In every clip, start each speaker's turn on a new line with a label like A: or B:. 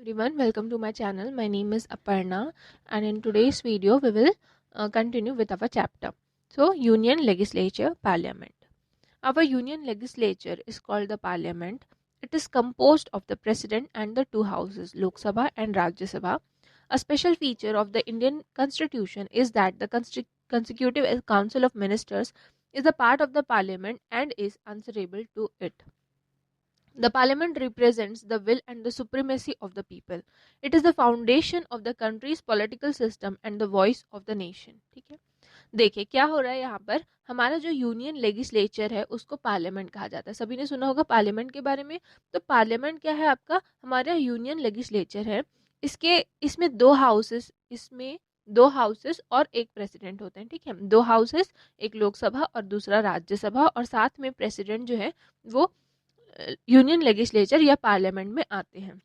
A: everyone, welcome to my channel. My name is Aparna, and in today's video we will continue with our chapter. So, Union Legislature Parliament. Our Union Legislature is called the Parliament. It is composed of the President and the two houses, Lok Sabha and Rajya Sabha. A special feature of the Indian Constitution is that the Consecutive Council of Ministers is a part of the Parliament and is answerable to it. The parliament represents the will and the supremacy of the people. It is the foundation of the country's political system and the voice of the nation. ठीक है, देखिए क्या हो रहा है यहाँ पर. हमारा जो यूनियन लेजिस्लेचर है उसको पार्लियामेंट कहा जाता है. सभी ने सुना होगा पार्लियामेंट के बारे में. तो पार्लियामेंट क्या है आपका, हमारा यूनियन लेजिस्लेचर है. इसमें दो हाउसेस और एक प्रेसिडेंट होते हैं. ठीक है, दो हाउसेस, एक लोकसभा और दूसरा राज्यसभा, और साथ में प्रेसिडेंट जो है वो यूनियन लेजिस्लेचर या पार्लियामेंट में आते हैं.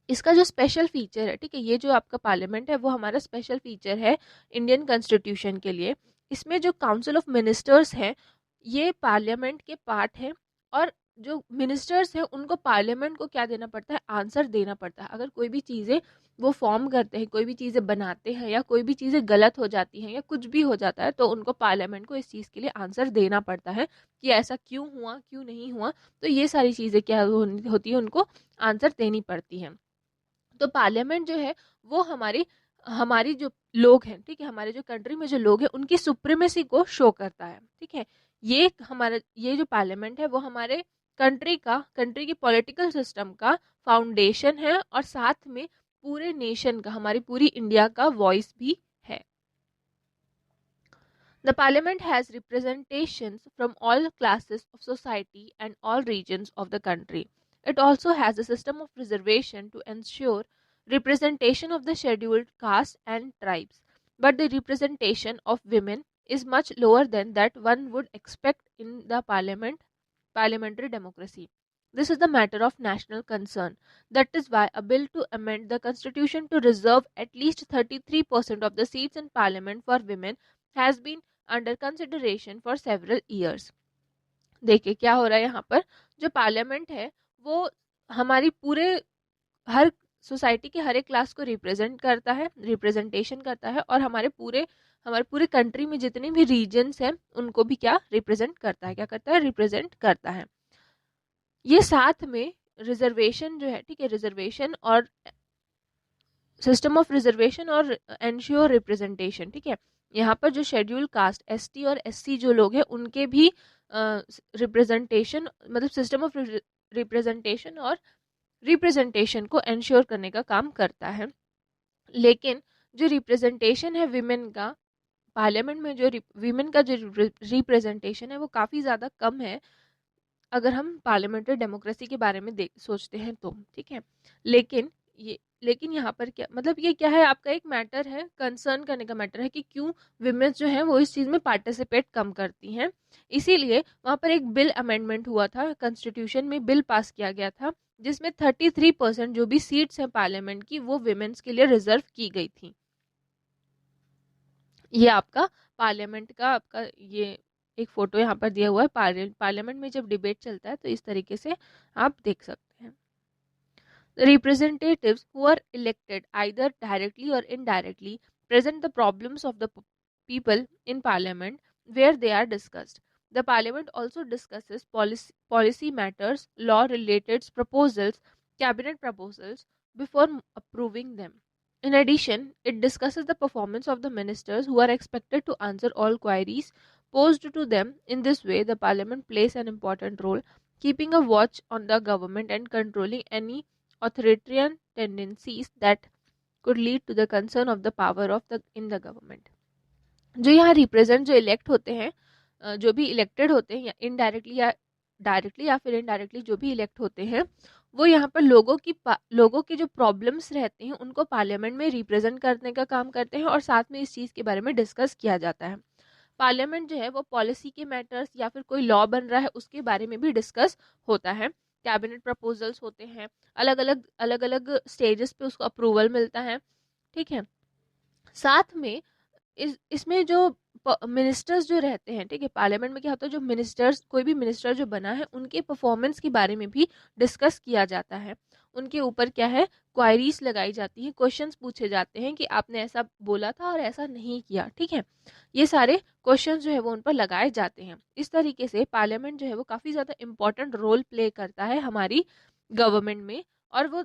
A: इसका जो स्पेशल फीचर है, ठीक है, ये जो आपका पार्लियामेंट है वो हमारा स्पेशल फीचर है इंडियन कॉन्स्टिट्यूशन के लिए. इसमें जो काउंसिल ऑफ मिनिस्टर्स है ये पार्लियामेंट के पार्ट है, और जो मिनिस्टर्स हैं उनको पार्लियामेंट को क्या देना पड़ता है, आंसर देना पड़ता है. अगर कोई भी चीज़ें वो फॉर्म करते हैं, कोई भी चीज़ें बनाते हैं, या कोई भी चीज़ें गलत हो जाती हैं या कुछ भी हो जाता है, तो उनको पार्लियामेंट को इस चीज़ के लिए आंसर देना पड़ता है कि ऐसा क्यों हुआ, क्यों नहीं हुआ. तो ये सारी चीज़ें क्या होती है, उनको आंसर देनी पड़ती हैं. तो पार्लियामेंट जो है वो हमारी जो लोग हैं, ठीक है, हमारे जो कंट्री में जो लोग हैं उनकी सुप्रीमेसी को शो करता है. ठीक है, ये जो पार्लियामेंट है वो हमारे कंट्री की पॉलिटिकल सिस्टम का फाउंडेशन है, और साथ में पूरे नेशन का, हमारी पूरी इंडिया का वॉइस भी है. The parliament has representations from all classes of society and all regions of the country. It also has a system of reservation to ensure representation of the scheduled caste and tribes. But the representation of women is much lower than that one would expect in the parliamentary democracy. This is the matter of national concern. That is why a bill to amend the constitution to reserve at least 33% of the seats in parliament for women has been under consideration for several years. देखिए क्या हो रहा है यहाँ पर, जो parliament है वो हमारी हर सोसाइटी के हर एक क्लास को रिप्रेजेंटेशन करता है, और हमारे पूरे कंट्री में जितने भी रीजन्स हैं उनको भी क्या रिप्रेजेंट करता है, रिप्रेजेंट करता है. ये साथ में रिजर्वेशन जो है, ठीक है, रिजर्वेशन और सिस्टम ऑफ रिजर्वेशन और एंश्योर रिप्रेजेंटेशन. ठीक है, यहाँ पर जो शेड्यूल कास्ट एसटी और एससी जो लोग हैं उनके भी रिप्रेजेंटेशन, मतलब सिस्टम ऑफ रिप्रेजेंटेशन और रिप्रेजेंटेशन को एंश्योर करने का काम करता है. लेकिन जो रिप्रेजेंटेशन है विमेन का, पार्लियामेंट में जो विमेन का जो रिप्रेजेंटेशन है वो काफ़ी ज़्यादा कम है अगर हम पार्लियामेंट्री डेमोक्रेसी के बारे में सोचते हैं तो. ठीक है, लेकिन यहाँ पर क्या मतलब, ये क्या है आपका एक मैटर है, कंसर्न करने का मैटर है कि क्यों विमेंस जो हैं वो इस चीज़ में पार्टिसिपेट कम करती हैं. इसीलिए वहाँ पर एक बिल अमेंडमेंट हुआ था, कॉन्स्टिट्यूशन में बिल पास किया गया था जिसमें 33% जो भी सीट्स हैं पार्लियामेंट की वो विमेंस के लिए रिजर्व की गई थी. ये आपका पार्लियामेंट का आपका ये एक फोटो यहाँ पर दिया हुआ है. पार्लियामेंट में जब डिबेट चलता है तो इस तरीके से आप देख सकते हैं. The representatives who are elected either directly or indirectly present the problems of the people in parliament where they are discussed. The parliament also discusses policy matters, law-related proposals, cabinet proposals before approving them. In addition, it discusses the performance of the ministers who are expected to answer all queries posed to them. In this way, the parliament plays an important role, keeping a watch on the government and controlling any authoritarian tendencies that could lead to the concern of the power of the in the government. जो यहाँ represent जो elect होते हैं, जो भी elected होते हैं, या इनडायरेक्टली या डायरेक्टली या फिर इनडायरेक्टली जो भी इलेक्ट होते हैं, वो यहाँ पर लोगों की जो प्रॉब्लम्स रहते हैं उनको पार्लियामेंट में रिप्रेजेंट करने का काम करते हैं, और साथ में इस चीज़ के बारे में डिस्कस किया जाता है. पार्लियामेंट जो है वो पॉलिसी के मैटर्स या फिर कोई लॉ बन रहा है उसके बारे में भी डिस्कस होता है. कैबिनेट प्रपोजल्स होते हैं, अलग अलग स्टेजेस पे उसको अप्रूवल मिलता है. ठीक है, साथ में इसमें जो मिनिस्टर्स जो रहते हैं, ठीक है, पार्लियामेंट में क्या होता है, जो मिनिस्टर्स, कोई भी मिनिस्टर जो बना है उनके परफॉर्मेंस के बारे में भी डिस्कस किया जाता है. उनके ऊपर क्या है, क्वायरीज लगाई जाती हैं, क्वेश्चंस पूछे जाते हैं कि आपने ऐसा बोला था और ऐसा नहीं किया, ठीक है। ये सारे क्वेश्चंस जो है वो उन पर लगाए जाते हैं। इस तरीके से पार्लियामेंट जो है वो काफ़ी ज़्यादा इंपॉर्टेंट रोल प्ले करता है हमारी गवर्नमेंट में। और वो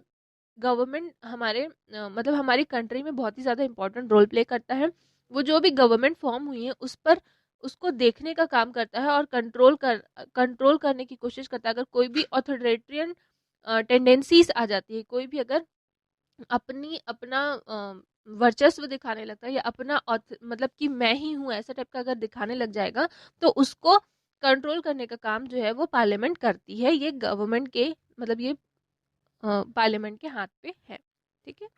A: गवर्नमेंट हमारे मतलब हमारी कंट्री में बहुत ही ज़्यादा इंपॉर्टेंट रोल प्ले करता है। वो जो भी गवर्नमेंट फॉर्म हुई है उस पर उसको देखने का काम करता है और कंट्रोल करने की कोशिश करता है। अगर कोई भी ऑथोरिटेरियन टेंडेंसीज आ जाती है, कोई भी अगर अपना वर्चस्व दिखाने लगता है या अपना मतलब कि मैं ही हूँ ऐसा टाइप का अगर दिखाने लग जाएगा, तो उसको कंट्रोल करने का काम जो है वो पार्लियामेंट करती है। ये गवर्नमेंट के मतलब ये पार्लियामेंट के हाथ पे है, ठीक है।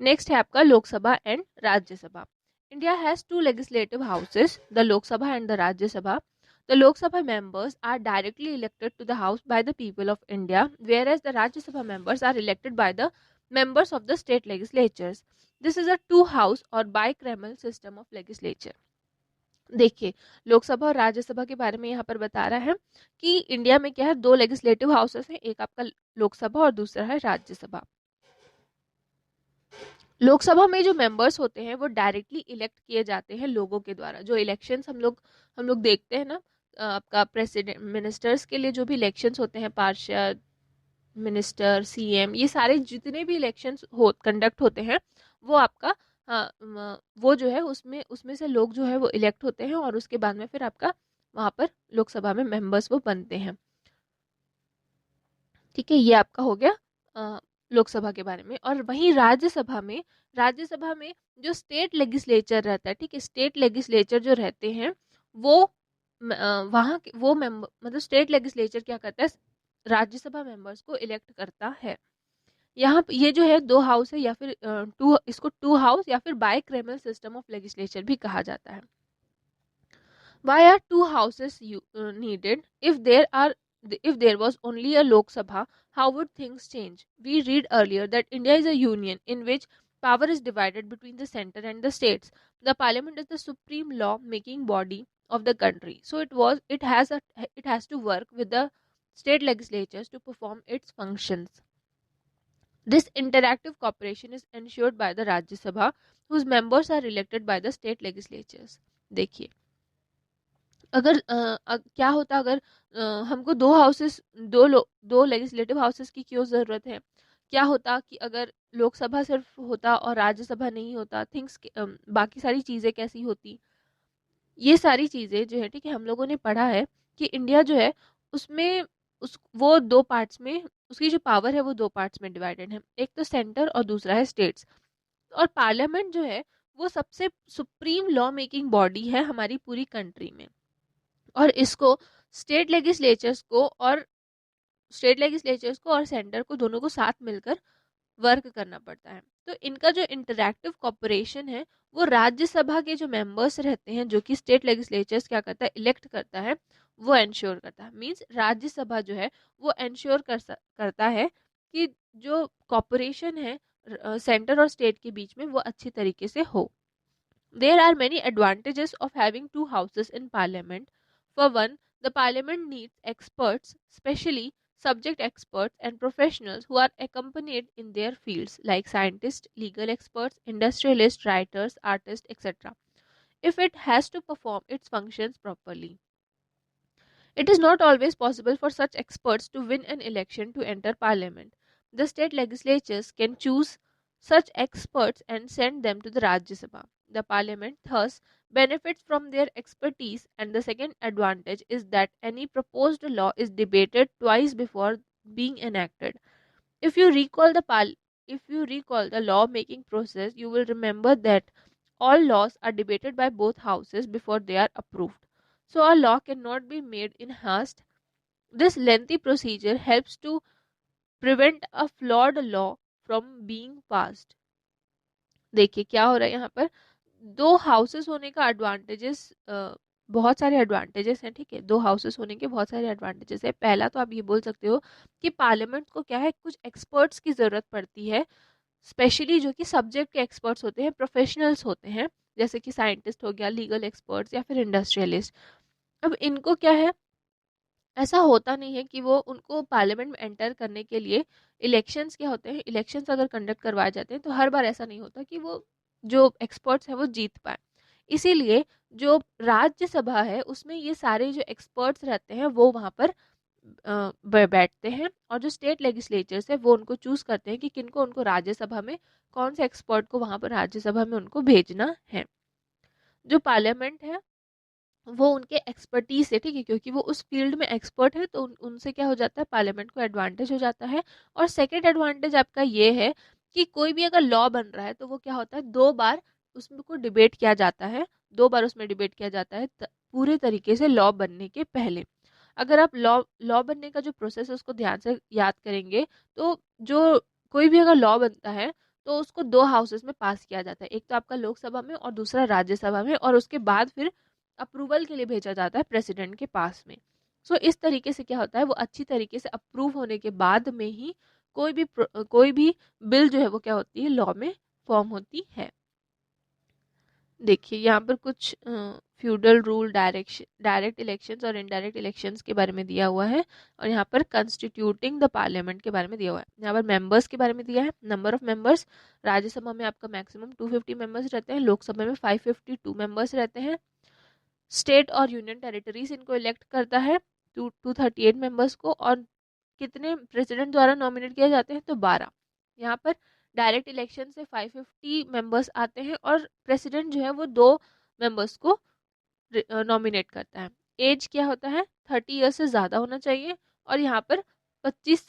A: नेक्स्ट है आपका Lok Sabha and Rajya Sabha. India has two legislative houses, the Lok Sabha and the Rajya Sabha. The Lok Sabha members are directly elected to the House by the people of India, whereas the Rajya Sabha members are elected by the members of the state legislatures. This is a two-house or bicameral system of legislature. देखिए, लोकसभा और राज्यसभा के बारे में यहाँ पर बता रहा है कि इंडिया में क्या है, दो लेजिस्लेटिव हाउसेस हैं, एक आपका लोकसभा और दूसरा है राज्यसभा। लोकसभा में जो मेंबर्स होते हैं वो डायरेक्टली इलेक्ट किए जाते हैं लोगों के द्वारा। जो इलेक्शंस हम लोग देखते हैं ना, आपका प्रेसिडेंट मिनिस्टर्स के लिए जो भी इलेक्शंस होते हैं, पार्षद, मिनिस्टर, सीएम, ये सारे जितने भी इलेक्शंस कंडक्ट होते हैं वो आपका वो जो है उसमें से लोग जो है वो इलेक्ट होते हैं और उसके बाद में फिर आपका वहाँ पर लोकसभा में मेंबर्स वो बनते हैं, ठीक है। ये आपका हो गया लोकसभा के बारे में। और वहीं राज्यसभा में जो स्टेट लेजिस्लेचर रहता है, ठीक है, स्टेट लेजिस्लेचर जो रहते हैं वो वहाँ वो मेंबर मतलब स्टेट लेजिस्लेचर क्या करता है, राज्यसभा मेंबर्स को इलेक्ट करता है। यहाँ ये जो है दो हाउस है या फिर इसको टू हाउस या फिर बाइक्रेमल सिस्टम ऑफ लेजिस्लेचर भी कहा जाता है। Why are two houses needed? If there was only a Lok Sabha, how would things change? We read earlier that India is a union in which power is divided between the center and the states. The parliament is the supreme law-making body of the country. So it has to work with the state legislatures to perform its functions. This interactive cooperation is ensured by the Rajya Sabha, whose members are elected by the state legislatures. देखिए, अगर क्या होता अगर हमको दो legislative houses की क्यों ज़रूरत है? क्या होता कि अगर लोकसभा सिर्फ होता और राज्यसभा नहीं होता, बाकी सारी चीज़ें कैसी होती? ये सारी चीज़ें जो है, ठीक है, हम लोगों ने पढ़ा है कि इंडिया जो है उसमें वो दो पार्ट्स में, उसकी जो पावर है वो दो पार्ट्स में डिवाइडेड है, एक तो सेंटर और दूसरा है स्टेट्स। और पार्लियामेंट जो है वो सबसे सुप्रीम लॉ मेकिंग बॉडी है हमारी पूरी कंट्री में। और इसको स्टेट लेजिस्लेचर्स को और सेंटर को दोनों को साथ मिलकर वर्क करना पड़ता है। तो इनका जो इंटरैक्टिव कॉपरेशन है वो राज्यसभा के जो मेंबर्स रहते हैं, जो कि स्टेट लेजिस्लेचर्स क्या करता है, इलेक्ट करता है, वो एंश्योर करता है। मींस राज्यसभा जो है वो एंश्योर करता है कि जो कॉपरेशन है सेंटर और स्टेट के बीच में वो अच्छी तरीके से हो। There are many advantages of having two houses in parliament. For one, the parliament needs experts, especially subject experts and professionals who are accompanied in their fields like scientists, legal experts, industrialists, writers, artists, etc. if it has to perform its functions properly. It is not always possible for such experts to win an election to enter parliament. The state legislatures can choose such experts and send them to the Rajya Sabha. The parliament thus benefits from their expertise, and the second advantage is that any proposed law is debated twice before being enacted. If you recall the law making process, you will remember that all laws are debated by both houses before they are approved. So a law cannot be made in haste. This lengthy procedure helps to prevent a flawed law from being passed. देखिए क्या हो रहा है यहाँ पर, दो houses होने का एडवांटेजेस, बहुत सारे एडवांटेजेस हैं, ठीक है। दो हाउसेस होने के बहुत सारे एडवांटेजेस है। पहला तो आप ये बोल सकते हो कि पार्लियामेंट को क्या है, कुछ एक्सपर्ट्स की ज़रूरत पड़ती है, स्पेशली जो कि सब्जेक्ट के एक्सपर्ट्स होते हैं, प्रोफेशनल्स होते हैं, जैसे कि साइंटिस्ट हो गया, लीगल एक्सपर्ट्स या फिर इंडस्ट्रियलिस्ट। अब इनको क्या है, ऐसा होता नहीं है कि वो उनको पार्लियामेंट में एंटर करने के लिए इलेक्शंस क्या होते हैं, इलेक्शंस अगर कंडक्ट करवाए जाते हैं तो हर बार ऐसा नहीं होता कि वो जो एक्सपर्ट्स हैं वो जीत पाए। इसीलिए जो राज्यसभा है उसमें ये सारे जो एक्सपर्ट्स रहते हैं वो वहाँ पर बैठते हैं, और जो स्टेट लेजिस्लेचर्स है वो उनको चूज करते हैं कि किनको उनको राज्यसभा में, कौन से एक्सपर्ट को वहाँ पर राज्यसभा में उनको भेजना है। जो पार्लियामेंट है वो उनके एक्सपर्टीज है, ठीक है, क्योंकि वो उस फील्ड में एक्सपर्ट है तो उनसे क्या हो जाता है, पार्लियामेंट को एडवांटेज हो जाता है। और सेकेंड एडवांटेज आपका ये है कि कोई भी अगर लॉ बन रहा है तो वो क्या होता है, 2 बार उसमें को डिबेट किया जाता है, 2 बार उसमें डिबेट किया जाता है पूरे तरीके से लॉ बनने के पहले। अगर आप लॉ लॉ बनने का जो प्रोसेस है उसको ध्यान से याद करेंगे तो जो कोई भी अगर लॉ बनता है तो उसको 2 हाउसेस में पास किया जाता है, एक तो आपका लोकसभा में और दूसरा राज्यसभा में, और उसके बाद फिर अप्रूवल के लिए भेजा जाता है प्रेसिडेंट के पास में। सो इस तरीके से क्या होता है, वो अच्छी तरीके से अप्रूव होने के बाद में ही कोई भी बिल जो है वो क्या होती है, लॉ में फॉर्म होती है। देखिए यहाँ पर कुछ फ्यूडल रूल, डायरेक्ट इलेक्शंस और इनडायरेक्ट इलेक्शंस के बारे में दिया हुआ है, और यहाँ पर कंस्टिट्यूटिंग द पार्लियामेंट के बारे में दिया हुआ है। यहाँ पर मेंबर्स के बारे में दिया है, नंबर ऑफ मेंबर्स, राज्यसभा में आपका मैक्सिमम 250 मेंबर्स रहते हैं, लोकसभा में 552 मेंबर्स रहते हैं। स्टेट और यूनियन टेरिटरीज इनको इलेक्ट करता है 238 मेंबर्स को, और कितने प्रेसिडेंट द्वारा नॉमिनेट किए जाते हैं, तो 12। यहाँ पर डायरेक्ट इलेक्शन से 550 मेंबर्स आते हैं, और प्रेसिडेंट जो है वो 2 मेंबर्स को नॉमिनेट करता है। एज क्या होता है, 30 ईयर से ज़्यादा होना चाहिए, और यहाँ पर 25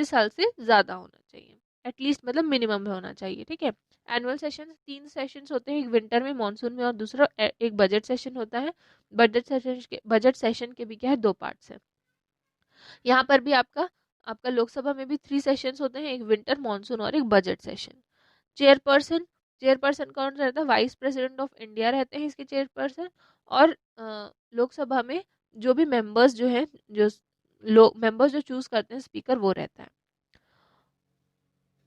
A: साल से ज़्यादा होना चाहिए, एटलीस्ट मतलब मिनिमम होना चाहिए, ठीक है। एनुअल सेशन 3 सेशंस होते हैं, एक विंटर में, मानसून में, और दूसरा एक बजट सेशन होता है। बजट सेशन के भी क्या है, 2 पार्ट्स है। यहाँ पर भी आपका आपका लोकसभा में भी 3 सेशंस होते हैं, एक विंटर, मानसून और एक बजट सेशन। चेयरपर्सन, चेयरपर्सन कौन रहता है, वाइस प्रेसिडेंट ऑफ इंडिया रहते हैं इसके चेयरपर्सन। और लोकसभा में जो भी मेंबर्स जो हैं, जो मेंबर्स जो चूज करते हैं स्पीकर, वो रहता है।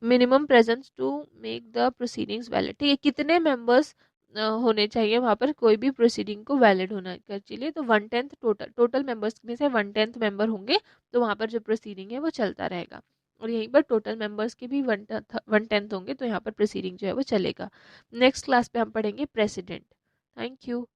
A: Minimum presence to make the proceedings valid, ठीक है, कितने मेंबर्स होने चाहिए वहाँ पर कोई भी प्रोसीडिंग को वैलिड होना कर चाहिए, तो 1/10 टोटल मेंबर्स में से 1/10 मेंबर होंगे, तो वहाँ पर जो प्रोसीडिंग है वो चलता रहेगा। और यहीं पर टोटल मेंबर्स के भी 1/10 होंगे, तो यहाँ पर प्रोसीडिंग जो है वो चलेगा। नेक्स्ट क्लास पे हम पढ़ेंगे प्रेसिडेंट। Thank you.